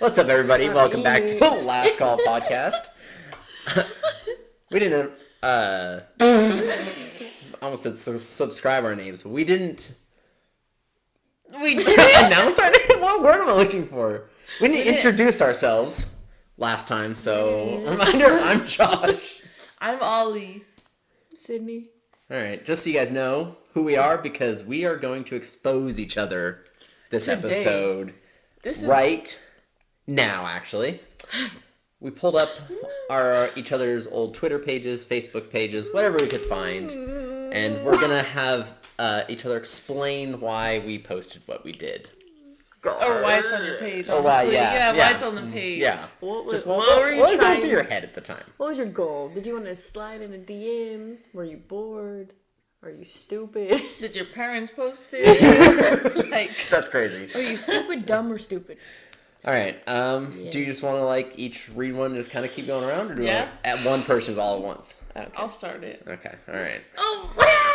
What's up, everybody? Welcome back to the Last Call podcast. We didn't, I almost said subscribe our names. We didn't announce our name? What word am I looking for? We didn't introduce ourselves last time, so reminder, I'm Josh. I'm Ollie. Sydney. Alright, just so you guys know who we are, because we are going to expose each other this episode. This is... right now, actually. We pulled up each other's old Twitter pages, Facebook pages, whatever we could find, and we're gonna have each other explain why we posted what we did. Or why it's on your page. Or why, why it's on the page. Yeah. What were you going trying through your head at the time? What was your goal? Did you want to slide in a DM? Were you bored? Are you stupid? Did your parents post it? That's crazy. Are you stupid, dumb, or stupid? All right. Yes. Do you just want to each read one and just kind of keep going around, or do you want at one person's all at once? Okay. I'll start it. Okay. All right. Oh.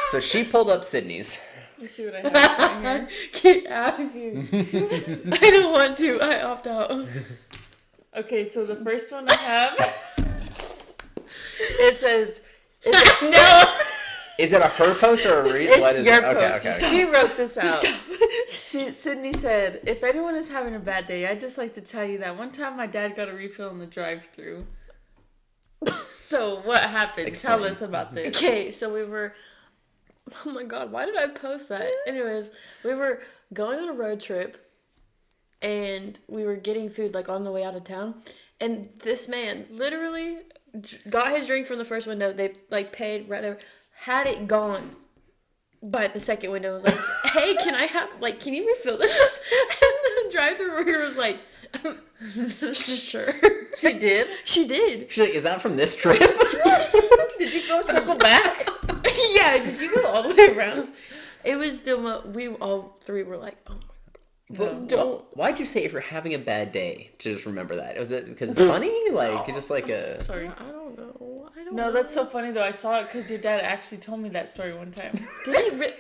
So she pulled up Sydney's. Let's see what I have right here. Get out of here. I don't want to. I opt out. Okay, so the first one I have, it says, no. Is it a her post or a read? What is your it? post. Okay. She wrote this out. Sydney said, if anyone is having a bad day, I'd just like to tell you that one time my dad got a refill in the drive-thru. So what happened? Explain. Tell us about this. Okay, so we were... Oh my god, why did I post that? Anyways, we were going on a road trip and we were getting food on the way out of town, and this man literally got his drink from the first window. They paid whatever, had it gone by the second window. Was like, hey, can I have can you refill this? And the drive-thru was like, sure. She did? She did. She's like, is that from this trip? Did you go circle back? Yeah, did you go all the way around? It was we all three were like, oh my god. Don't. Why'd you say if you're having a bad day to just remember that? Was it because it's funny? Just a... Sorry. I don't know. No, that's so funny though. I saw it because your dad actually told me that story one time. Did he?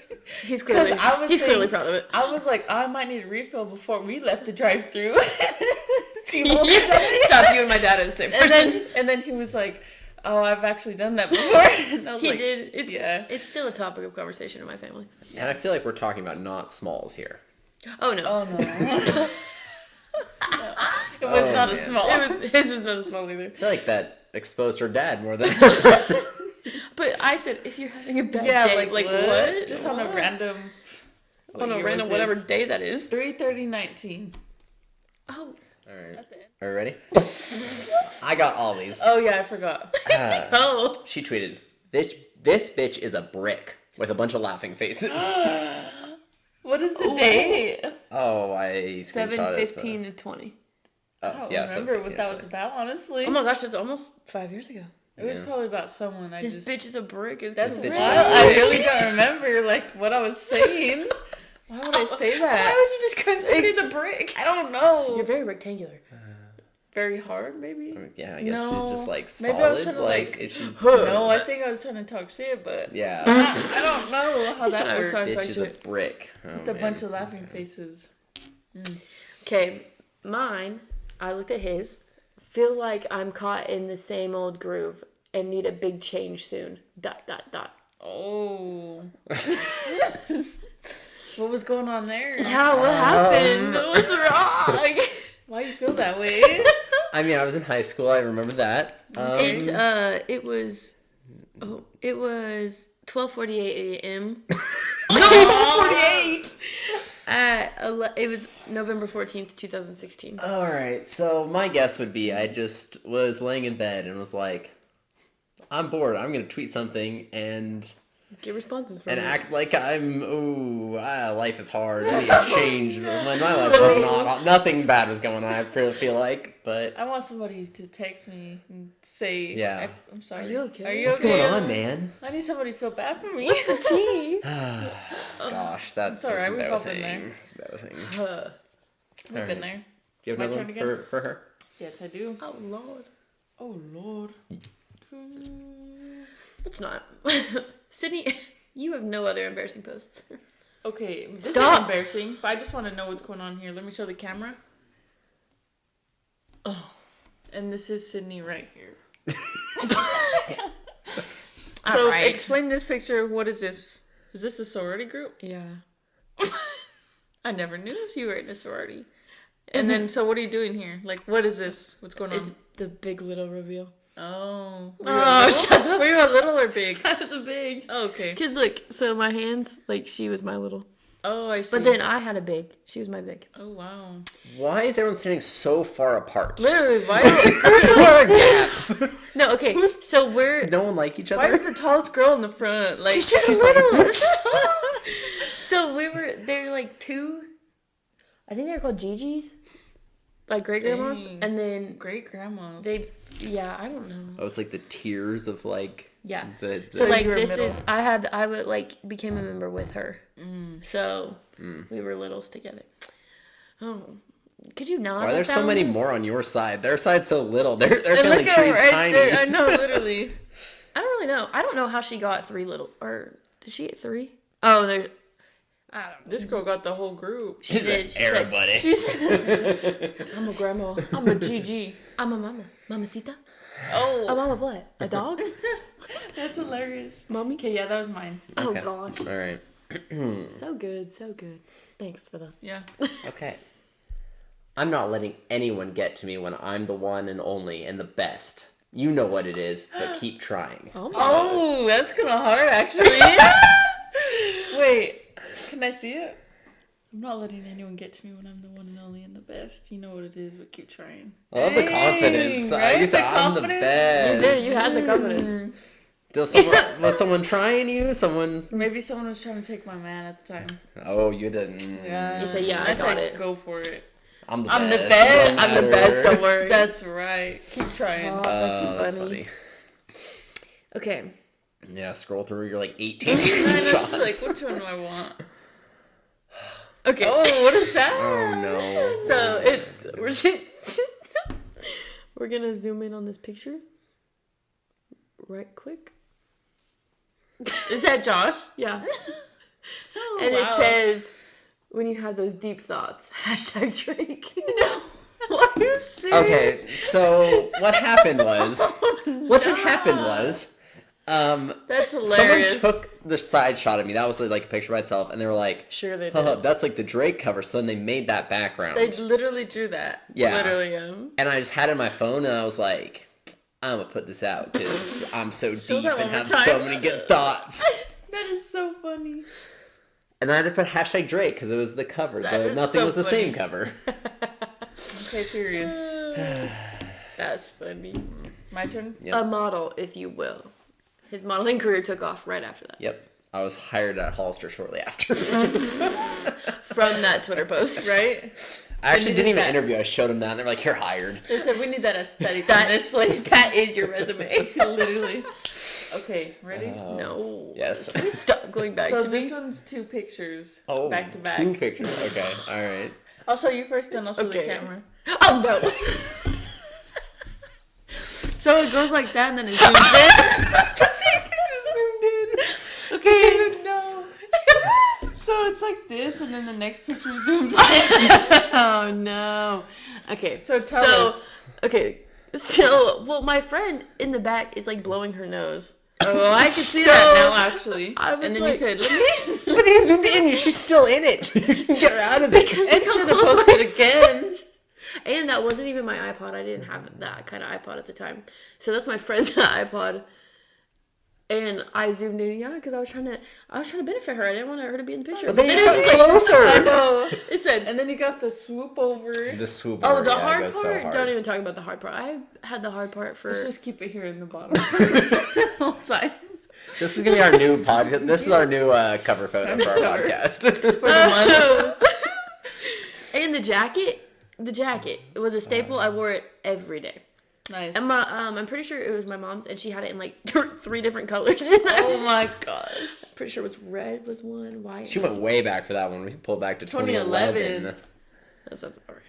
He's clearly clearly proud of it. I was like, I might need a refill before we left the drive-thru. Stop, you and my dad are the same person. And then he was like, oh, I've actually done that before. And I was did. It's still a topic of conversation in my family. And I feel like we're talking about not smalls here. Oh no. Oh no. No. It was not a small. His was not a small either. I feel like that exposed her dad more than us. But I said, if you're having a bad day, what? Just on a random. On a random whatever day that is. 3/30/19. Oh. All right. Are you ready? I got all these. Oh yeah, I forgot. She tweeted, this bitch is a brick with a bunch of laughing faces. What is the date? Oh, I screenshot 7/15 to 20. Oh, I don't yeah, remember what that was about, honestly. Oh my gosh, it's almost 5 years ago. It was probably about someone I This just... bitch is a brick. That's great. I really don't remember, what I was saying. Why would I say that? Why would you describe somebody as a brick? I don't know. You're very rectangular. Very hard, maybe? Yeah, I guess she's just, solid. Maybe I was trying to, is she... No, I think I was trying to talk shit, but... Yeah. I don't know how that works. Bitch is a brick. With a bunch of laughing faces. Okay, mine, I looked at his. Feel like I'm caught in the same old groove and need a big change soon. ... Oh. What was going on there? Yeah, what happened? What's wrong? Why you feel that way? I mean, I was in high school. I remember that. It was 12:48 a.m. 12:48. It was November 14th, 2016. All right. So my guess would be I just was laying in bed and was like, I'm bored. I'm going to tweet something and get responses from and it. act like I'm, life is hard. I need to change. My life was not, nothing bad was going on, I feel like, but... I want somebody to text me and say, yeah. I'm sorry. Are you okay? What's going on, man? I need somebody to feel bad for me. What's the tea? Gosh, that's alright. We've all embarrassing. been there. It's embarrassing. We've been there. Do you have another one for her? Yes, I do. Oh, Lord. Oh, Lord. It's not. Sydney, you have no other embarrassing posts. Okay, this Stop. is embarrassing, but I just want to know what's going on here. Let me show the camera. Oh. And this is Sydney right here. All right. Explain this picture. What is this? Is this a sorority group? Yeah. I never knew you were in a sorority. And then, so what are you doing here? Like, what is this? What's going on? It's the big little reveal. Oh. Shut up. Were you a little or big? I was a big. Oh, okay. Because, look, so my hands, like, she was my little. Oh, I see. But then I had a big. She was my big. Oh, wow. Why is everyone standing so far apart? Literally, why is Where are gaps? No, okay. So we're... No one like each other? Why is the tallest girl in the front? Like, She's the littlest. So they're like two, I think they're called Gigi's, like great grandmas, Dang. and then great grandmas. I don't know. Oh, it's like the tiers of like Yeah. the So like you were this middle. is I would like became a member with her, so we were littles together. Oh, could you not? Why are have there so found many them? more on your side? Their side's so little. They're And feeling look at her trees right tiny. there. I know, literally. I don't really know. I don't know how she got 3 little, or did she get 3? Oh, there's. I don't know. This girl got the whole group. She did. She said, Everybody. She said, I'm a grandma. I'm a GG. I'm a mama. Mamacita. A Oh, mama of what? A dog? that's hilarious. Mommy? Okay, yeah, that was mine. Oh, Okay. gosh. All right. So good, so good. Thanks for that. Yeah. Okay. I'm not letting anyone get to me when I'm the one and only and the best. You know what it is, but keep trying. Oh, my Oh, that's kind of hard, actually. Wait, can I see it? I'm not letting anyone get to me when I'm the one and only and the best. You know what it is, but keep trying. I love the confidence. Right? You said The I'm the confidence? best. Yeah, you had the confidence. Was someone trying you? Someone's. Maybe someone was trying to take my man at the time. Oh, you didn't. Yeah. You say, yeah, I got said, it. Go for it. I'm the I'm the best. best. Doesn't I'm the matter. best, don't worry. That's right. Keep trying. Stop. That's That's funny. Okay. Yeah, scroll through your like 18 I know, it's screenshots. like, which one do I want? Okay. Oh, what is that? Oh no. So we're gonna zoom in on this picture. Right quick. Is that Josh? Yeah. Oh, And wow. it says, when you have those deep thoughts, hashtag Drake. No. Are you serious? Okay, so what happened was That's someone hilarious. took the side shot of me. That was like a picture by itself, and they were like, Sure they haha, did. that's like the Drake cover. So then they made that background. They literally drew that. Yeah. Literally, And I just had it on my phone, and I was like, I'm gonna put this out because I'm so deep that and one more have so time. many good thoughts. That is so funny. And I had to put hashtag Drake because it was the cover. That is Nothing so was the funny. same cover. Okay, period. That's funny. My turn? Yep. A model, if you will. His modeling career took off right after that. Yep. I was hired at Hollister shortly after. From that Twitter post. Right? I actually you didn't did even that. interview. I showed them that, and they're like, "You're hired." They said we need that aesthetic That in this place. That is your resume. Literally. Okay, ready? No. Yes. Can we stop going back So to this me? one's 2 pictures. Oh, back to back. 2 pictures. Okay. All right. I'll show you first, then I'll show Okay. the camera. Oh no. So it goes like that, and then it zooms in. Okay, no. So it's like this, and then the next picture zooms in. Oh no. Okay. So tell us. Okay. So, well, my friend in the back is like blowing her nose. Oh, I can see So, that now, actually. I was And then like- you said, let me. But they zoomed in. She's still in it. Get her out of it. Because And look how should have close posted my again. And that wasn't even my iPod. I didn't have that kind of iPod at the time. So that's my friend's iPod. And I zoomed in, yeah, because I was trying to benefit her. I didn't want her to be in the picture. But But then then you it was got just like, closer. I know. it said, And then you got the swoop over. The swoop. oh, over, the yeah, it hard goes part. so hard. Don't even talk about the hard part. I had the hard part for. Let's just keep it here in the bottom. The whole time. This is gonna be our new podcast. This is our new cover photo for our Cover. podcast. For the month. And the jacket. It was a staple. I wore it every day. Nice. And my I'm pretty sure it was my mom's, and she had it in like 3 different colors. Oh my gosh. Pretty sure it was red was one, white. She went way back for that one. We pulled back to 2011. That sounds alright.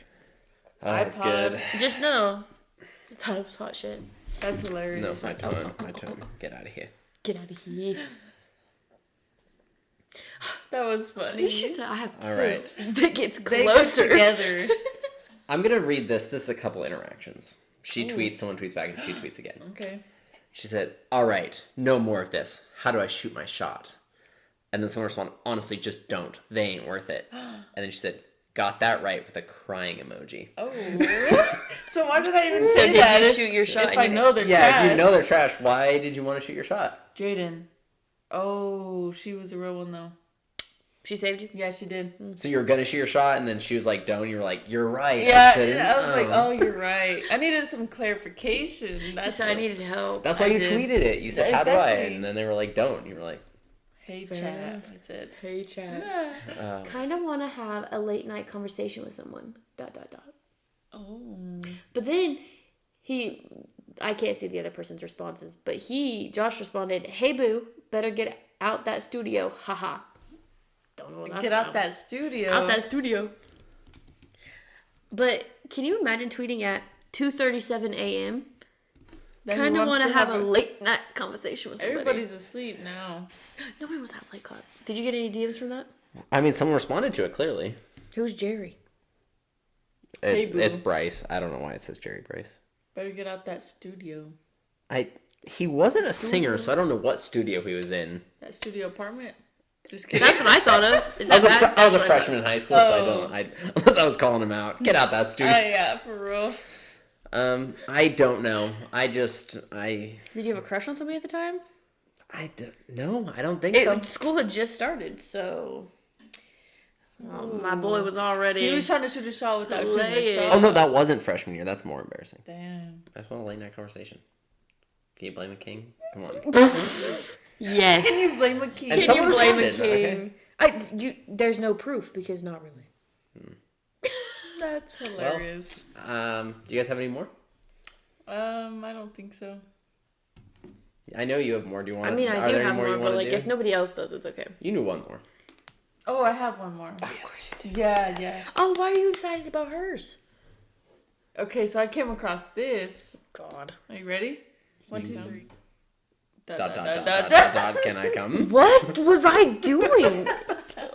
Oh, that's iPod. good. Just know, I thought it was hot shit. That's hilarious. No, it's my turn. My turn. Get out of here. Get out of here. That was funny. She said, "I have 2." All right. That gets They get closer. together. I'm going to read this. This is a couple interactions. She tweets, someone tweets back, and she tweets again. Okay. She said, all right, no more of this. How do I shoot my shot? And then someone responded, honestly, just don't. They ain't worth it. And then she said, got that right with a crying emoji. Oh. So why did I even So say did that? you shoot your shot? If I know they're trash. Yeah, if you know they're trash, why did you want to shoot your shot? Jaden. Oh, she was a real one, though. She saved you? Yeah, she did. So you were going to shoot your shot, and then she was like, don't. You were like, you're right. Yeah, I was like, oh, you're right. I needed some clarification. So I needed help. That's why you tweeted it. You said, how do I? Exactly. And then they were like, don't. You were like, hey, chat. I said, Hey, chat. yeah. Kind of want to have a late night conversation with someone. ... Oh. But then I can't see the other person's responses, but Josh responded, hey boo, better get out that studio. Haha. Don't know what that's Get out that studio. Out that studio. But can you imagine tweeting at 2:37 a.m.? Kind of want to have a late night conversation with somebody. Everybody's asleep now. No one was that late, Caught. Did you get any DMs from that? I mean, someone responded to it, clearly. Who's Jerry? It's Bryce. I don't know why it says Jerry Bryce. Better get out that studio. He wasn't a singer, so I don't know what studio he was in. That studio apartment. Just kidding. That's what I thought of. Is I that was a freshman in high school, so unless I was calling him out. Get out that studio. Yeah, for real. I don't know. Did you have a crush on somebody at the time? No, I don't think so. School had just started, so my boy was already. He was trying to shoot a shot without shooting a shot. Oh no, that wasn't freshman year. That's more embarrassing. Damn. I just want a late night conversation. Can you blame a king? Come on. Yes. Can you blame a king? And Can you blame a responded, king? There's no proof because not really. That's hilarious. Do you guys have any more? I don't think so. I know you have more. Do you want? I mean, I do have more, but like, do? if nobody else does, it's okay. You knew one more. Oh, I have one more. Yes. Yeah. Oh, why are you excited about hers? Okay, so I came across this. God. Are you ready? 1, 2, 3. Dot. Can I come? What was I doing?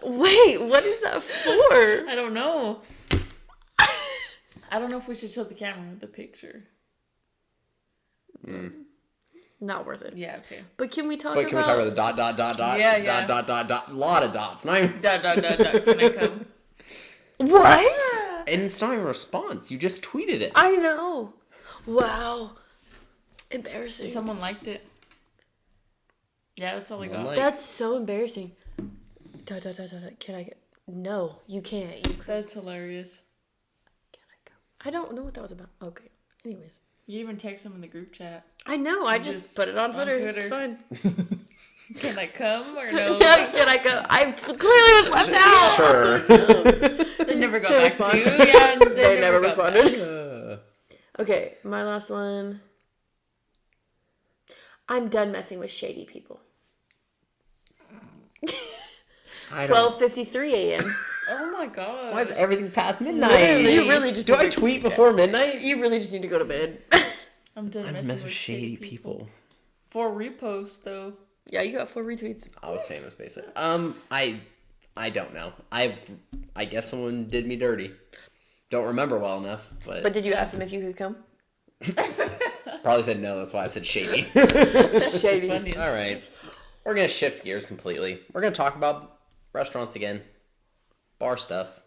Wait, what is that for? I don't know. I don't know if we should show the camera the picture. Not worth it. Yeah, okay. But can we talk But can we talk about the dot? Yeah. Dot. A lot of dots. Not even. Dot. Can I come? What? And it's not even a response. You just tweeted it. I know. Wow. Embarrassing. Someone liked it. Yeah, that's all I got. That's so embarrassing. Dot. Can I get... No, you can't. That's hilarious. Can I go? I don't know what that was about. Okay. Anyways. You even text them in the group chat. I know. I just put it on Twitter. It's fine. Can I come or no? Can I go? I clearly was left out. Sure. They never got back to you. Yeah, They never got responded. Okay, my last one. I'm done messing with shady people. 12:53 a.m. Oh my god. Why is everything past midnight? Literally, you really just Do I tweet before midnight? You really just need to go to bed. I'm done messing with shady people. 4 reposts though. Yeah, you got 4 retweets. I was famous, basically. I don't know. I guess someone did me dirty. Don't remember well enough, but. But did you ask them if you could come? Probably said no. That's why I said shady. Shady. All right. We're gonna shift gears completely. We're gonna talk about restaurants again, bar stuff,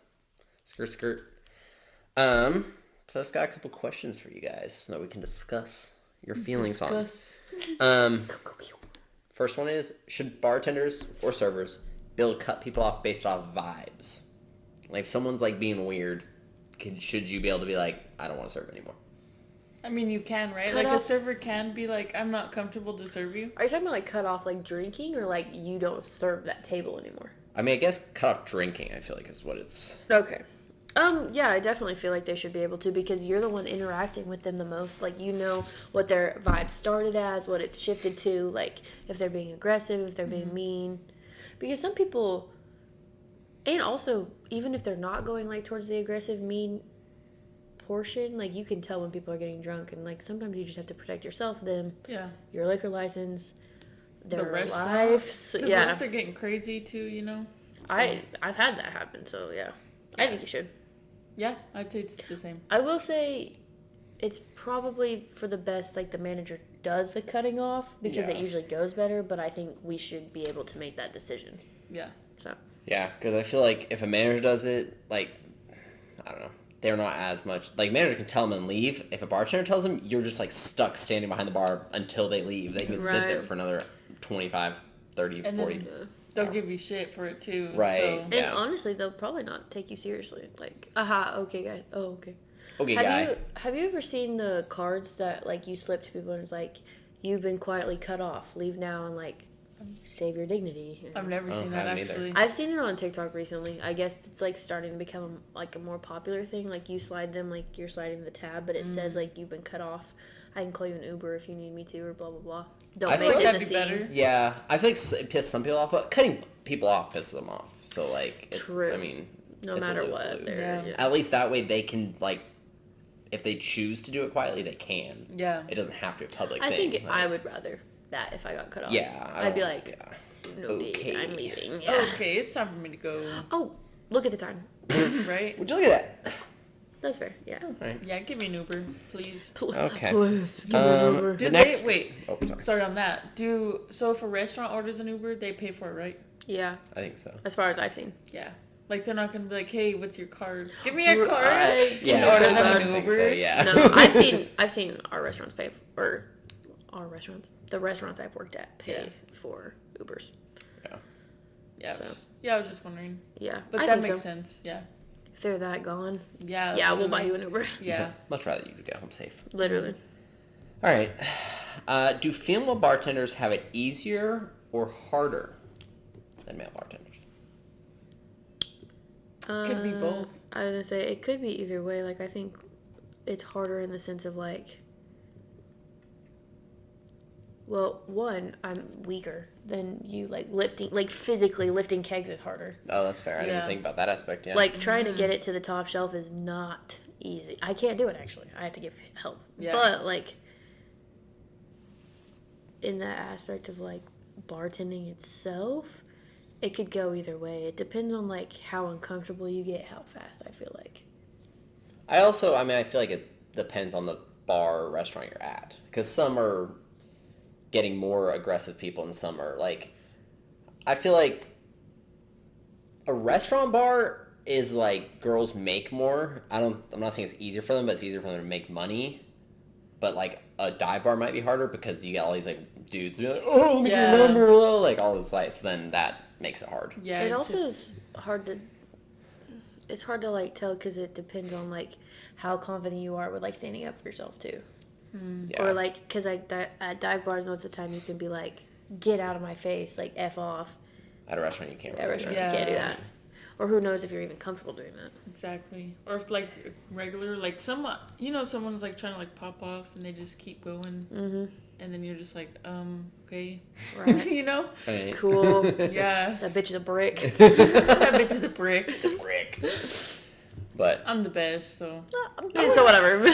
skirt. So I've got a couple questions for you guys that we can discuss your feelings on. First one is: should bartenders or servers be able to cut people off based off vibes? Like if someone's like being weird, should you be able to be like, I don't want to serve anymore? I mean, you can, right? Cut like off. a server can be like, I'm not comfortable to serve you. Are you talking about like cut off like drinking or like you don't serve that table anymore? I mean, I guess cut off drinking, I feel like is what it's. Okay. Yeah, I definitely feel like they should be able to because you're the one interacting with them the most. Like, you know what their vibe started as, what it's shifted to, like, if they're being aggressive, if they're being mean. Because some people, and also, even if they're not going, like, towards the aggressive, mean portion, like, you can tell when people are getting drunk. And, like, sometimes you just have to protect yourself, them, your liquor license, their lives. Yeah. What if they're getting crazy, too, you know? So. I've had that happen, so, yeah. I think you should. Yeah, I'd say it's the same. I will say it's probably for the best, like, the manager does the cutting off because it usually goes better, but I think we should be able to make that decision. Yeah. So. Yeah, because I feel like if a manager does it, like, I don't know, they're not as much, like, manager can tell them and leave. If a bartender tells them, you're just, like, stuck standing behind the bar until they leave. They can sit there for another 25, 30, and 40. They'll give you shit for it too. Right. So. And honestly, they'll probably not take you seriously. Like, okay, guy. Oh, okay. Okay, guy. Have you ever seen the cards that, like, you slip to people and it's like, you've been quietly cut off. Leave now and, like, save your dignity. I've never seen that, actually. I've seen it on TikTok recently. I guess it's, like, starting to become, like, a more popular thing. Like, you slide them, like, you're sliding the tab, but it says, like, you've been cut off. I can call you an Uber if you need me to, or blah, blah, blah. Don't make this a scene. Better. Yeah, I feel like it pisses some people off, but cutting people off pisses them off. So, like, true. I mean, no matter what. At least that way they can, like, if they choose to do it quietly, they can. Yeah. It doesn't have to be a public thing. I think I would rather that if I got cut off. Yeah. I'd be like, no, okay. I'm leaving. Yeah. Okay, it's time for me to go. Oh, look at the time. Right? Would you look at that? That's fair, yeah. Right. Yeah, give me an Uber, please. Okay. Please, give me an Uber. Wait. Oh, sorry on that. So if a restaurant orders an Uber, they pay for it, right? Yeah. I think so. As far as I've seen. Yeah. Like, they're not going to be like, hey, what's your card? Give me your card. Yeah, order an Uber. So, yeah. No, I've seen our restaurants pay for, the restaurants I've worked at pay for Ubers. Yeah. Yeah. So. Yeah, I was just wondering. Yeah. But that makes sense. Yeah. If they're that gone. Yeah. Yeah, we'll buy you an Uber. Yeah. Much rather you get home safe. Literally. All right. Do female bartenders have it easier or harder than male bartenders? Could be both. I was gonna say it could be either way. Like, I think it's harder in the sense of, like, well, one, I'm weaker than you. Like, lifting, like, physically lifting kegs is harder. Oh, that's fair. I didn't even think about that aspect. Yeah. Like, trying to get it to the top shelf is not easy. I can't do it, actually. I have to give help. Yeah. But, like, in that aspect of, like, bartending itself, it could go either way. It depends on, like, how uncomfortable you get, how fast, I feel like. I feel like it depends on the bar or restaurant you're at. Because some are getting more aggressive people and some are, like... I feel like a restaurant bar is, like, girls make more. I'm not saying it's easier for them, but it's easier for them to make money. But, like, a dive bar might be harder because you get all these, like, dudes being like, oh, let me get your number, like, all this, like, so then that makes it hard. Yeah. It also is hard to... It's hard to, like, tell because it depends on, like, how confident you are with, like, standing up for yourself, too. Yeah. Or, like, because at dive bars, most of the time you can be like, get out of my face, like, F off. At a restaurant, you can't. At a restaurant, you can't do that. Or who knows if you're even comfortable doing that. Exactly. Or if, like, regular, like, someone's, like, trying to, like, pop off and they just keep going. Mm-hmm. And then you're just like, okay. Right. You know? Right. Cool. Yeah. That bitch is a brick. That bitch is a brick. It's a brick. But I'm the best, so. So whatever.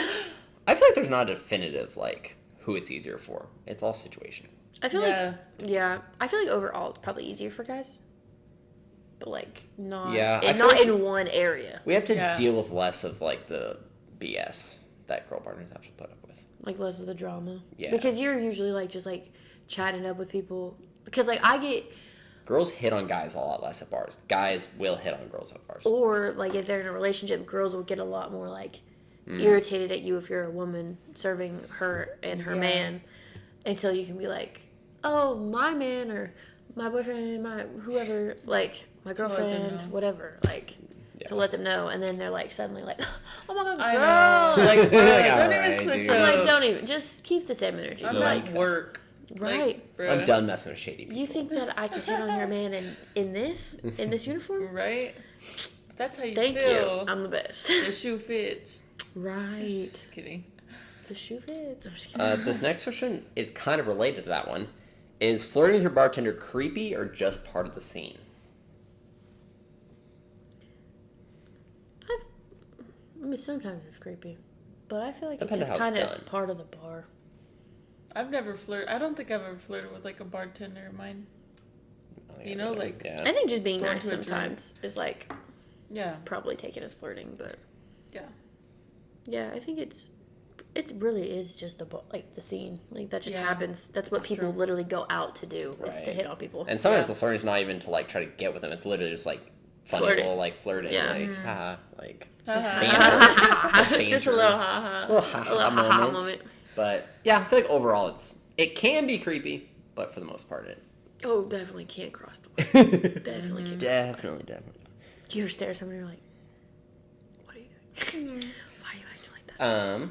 I feel like there's not a definitive, like, who it's easier for. It's all situational. I feel I feel like overall it's probably easier for guys. But, like, not in one area. We have to deal with less of, like, the BS that girl partners have to put up with. Like, less of the drama. Yeah. Because you're usually, like, just, like, chatting up with people. Because, like, I get... Girls hit on guys a lot less at bars. Guys will hit on girls at bars. Or, like, if they're in a relationship, girls will get a lot more, like, irritated at you if you're a woman serving her and her man. Until you can be like, oh, my man or my boyfriend, my whoever, like, my girlfriend, whatever, like... To let them know, and then they're like suddenly like, "Oh my god, girl!" Like, don't even switch up. I'm like, don't even. Just keep the same energy. I'm like work, right? Like, I'm done messing with shady people. You think that I can hit on your man in this uniform? Right? That's how you Thank feel. you. I'm the best. The shoe fits. Right. Just kidding. The shoe fits. I'm just kidding. This next question is kind of related to that one. Is flirting with your bartender creepy or just part of the scene? I mean, sometimes it's creepy, but I feel like it's just kind of part of the bar. I've never flirted. I don't think I've ever flirted with, like, a bartender of mine. You know, like... I think just being nice sometimes is, like... Yeah. Probably taken as flirting, but... Yeah, I think it really is just the scene. Like, that just happens. That's what people literally go out to do, is to hit on people. And sometimes the flirting's not even to, like, try to get with them. It's literally just, like, funny little, like, flirting. Yeah. Like, haha, like, banter. Just a little ha-ha. A little ha-ha moment. But, yeah, I feel like overall it can be creepy, but for the most part Definitely can't cross the line. Definitely can't. Definitely. You ever stare at somebody and you're like, what are you doing? Why are you acting like that?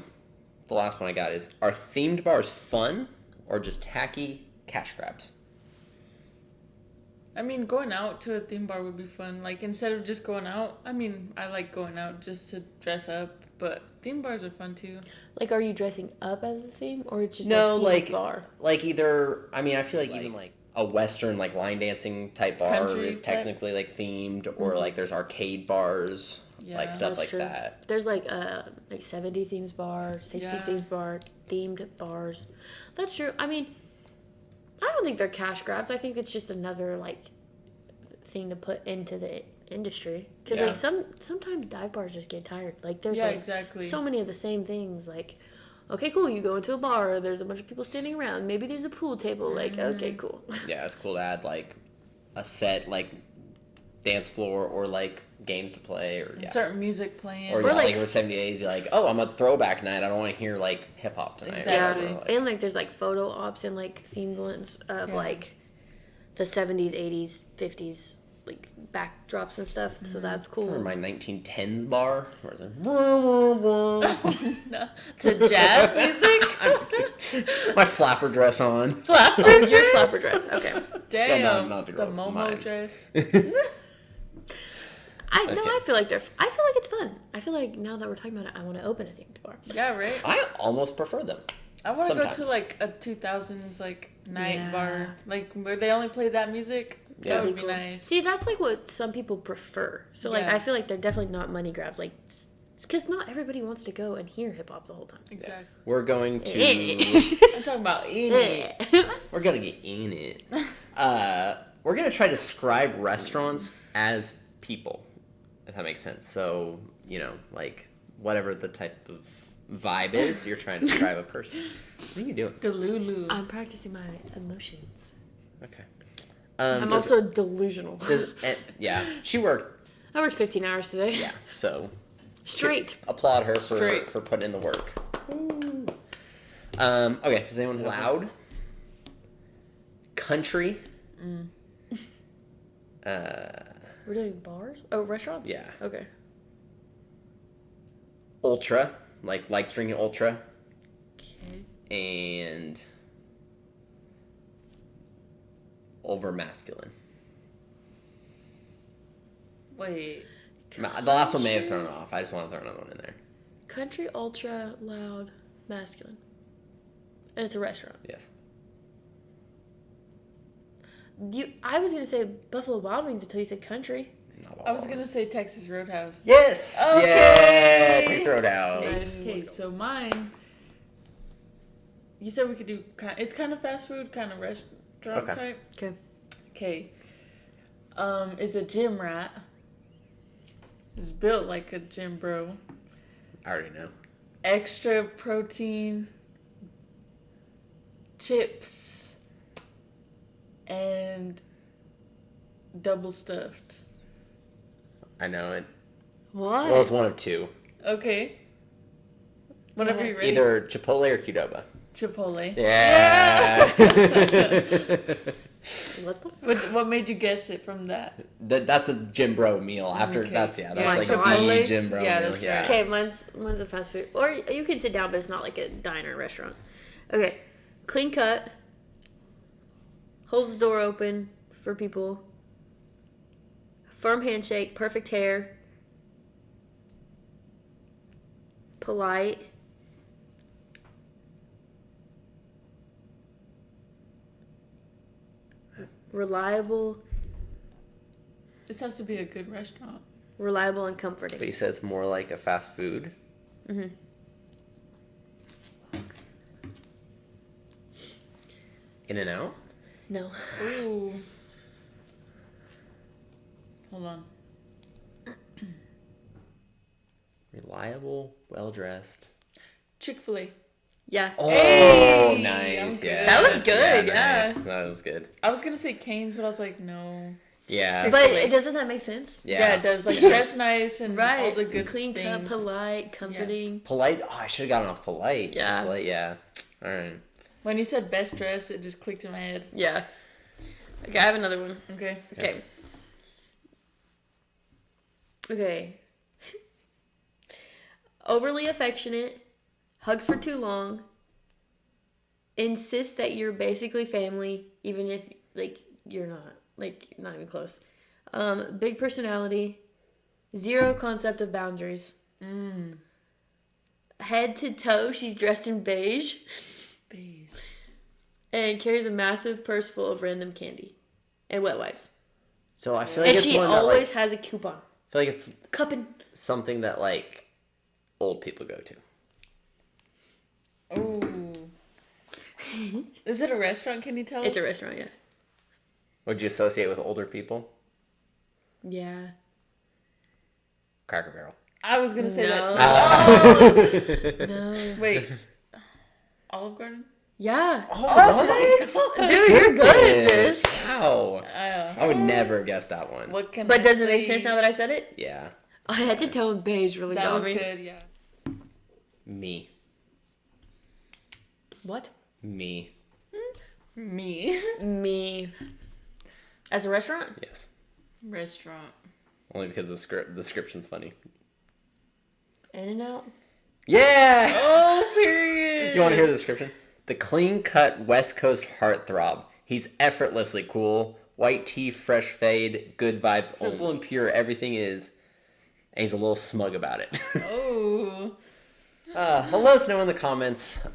The last one I got is, are themed bars fun or just tacky cash grabs? I mean, going out to a theme bar would be fun. Like, instead of just going out, I mean, I like going out just to dress up, but theme bars are fun too. Like, are you dressing up as a theme, or it's just like bar? Like either, I mean, I feel like even like a Western, like, line dancing type bar is technically like themed, or like there's arcade bars, like stuff like that. There's like 70 themes bar, 60s themes bar, themed bars. That's true. I mean, I don't think they're cash grabs. I think it's just another like thing to put into the industry, because like sometimes dive bars just get tired. Like, there's so many of the same things. Like, okay, cool, you go into a bar, there's a bunch of people standing around, maybe there's a pool table, like, okay, cool. Yeah, it's cool to add, like, a set, like, dance floor, or, like, games to play, or, certain music playing. Or, like, it was 78, be like, oh, I'm a throwback night, I don't want to hear, like, hip-hop tonight. Exactly. Or, and, like, there's, like, photo ops and, like, themed ones of, like, the 70s, 80s, 50s, like, backdrops and stuff, so that's cool. Or my 1910s bar, where it's like, to jazz music? my flapper dress on. Flapper dress? Okay. Damn. Yeah, not the girls, Momo mine. dress. I feel like it's fun. I feel like now that we're talking about it, I want to open a themed bar. Yeah, right? I almost prefer them. I want to go to, like, a 2000s, like, night bar. Like, where they only play that music. Yeah. That would be nice. See, that's, like, what some people prefer. So, like, I feel like they're definitely not money grabs. Like, because not everybody wants to go and hear hip-hop the whole time. Exactly. Yeah. We're going to... I'm talking about eating it. We're going to get in it. We're going to try to describe restaurants as people, if that makes sense. So, you know, like, whatever the type of vibe is, you're trying to describe a person. What are you doing? Delulu. I'm practicing my emotions. Okay. I'm also delusional. She worked. I worked 15 hours today. Yeah, so. Straight. Applaud her for putting in the work. Ooh. Okay, is anyone loud? Country. We're doing bars? Oh, restaurants? Yeah. Okay. Ultra, likes drinking Ultra. Okay. And over masculine. Wait. The last one may have thrown it off. I just want to throw another one in there. Country, ultra, loud, masculine. And it's a restaurant. Yes. I was going to say Buffalo Wild Wings until you said country. I was going to say Texas Roadhouse. Yes! Okay! Yeah! Texas Roadhouse. Okay, so mine... You said we could do... It's kind of fast food, kind of restaurant type. Okay. It's a gym rat. It's built like a gym bro. I already know. Extra protein, chips, and double stuffed. I know it. What? Well, it's one of two. Okay. Whenever you're ready. Either Chipotle or Qdoba. Chipotle. Yeah. What made you guess it from that? That's a gym bro meal. After that's like Chipotle? a gym bro meal. That's right. Okay, mine's a fast food. Or you can sit down, but it's not like a diner restaurant. Okay. Clean cut. Holds the door open for people. Firm handshake. Perfect hair. Polite. Reliable. This has to be a good restaurant. Reliable and comforting. But you said it's more like a fast food. Mm-hmm. In-N-Out? No. Ooh. Hold on. Reliable, well-dressed. Chick-fil-A. Yeah. Oh, Hey, nice. Yeah. That was good, Nice. That was good. I was gonna say Cane's, but I was like, no. Yeah. But doesn't that make sense? Yeah, it does. Like, dress nice and all the good clean things. cut, polite, comforting. Polite? Oh, I should have gotten off polite. Yeah. Polite, yeah. All right. When you said best dress, it just clicked in my head. Yeah. Okay, I have another one. Okay. Okay. Okay. Overly affectionate, hugs for too long, insists that you're basically family, even if, like, you're not. Like, not even close. Big personality, zero concept of boundaries. Head to toe, she's dressed in beige. Beige. And carries a massive purse full of random candy and wet wipes. So I feel like And it's she one that, always has a coupon. I feel like it's Cupping. something that, like, old people go to. Ooh. Is it a restaurant? Can you tell us? It's a restaurant, yeah. Would you associate with older people? Yeah. Cracker Barrel. I was gonna say that too. No. Wait. Olive Garden? Yeah. Oh, Dude, you're good at this. How? I would never guess that one. What can But I does it say? make sense now that I said it? Yeah. I had to toe and beige really That got was me. good, yeah. Me. What? Me. Me. Me. As a restaurant? Yes. Restaurant. Only because the description's funny. In-N-Out? Yeah! Oh, period. You want to hear the description? The clean-cut West Coast heartthrob. He's effortlessly cool. White tee, fresh fade, good vibes, simple and pure, everything is. And he's a little smug about it. Oh. Well, let us know in the comments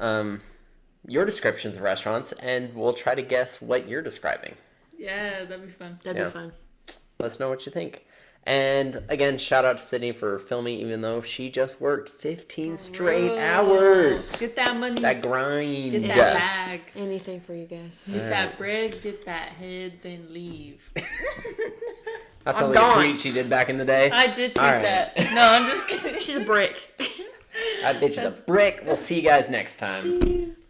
your descriptions of restaurants, and we'll try to guess what you're describing. Yeah, that'd be fun. That'd be fun. Let us know what you think. And again, shout out to Sydney for filming, even though she just worked 15 straight hours. Get that money. That grind. Get that bag. Anything for you guys. Get that bread, get that head, then leave. That sounds like a tweet she did back in the day. I did tweet All right. that. No, I'm just kidding. She's a brick. That bitch is a brick. We'll see you guys next time. Peace.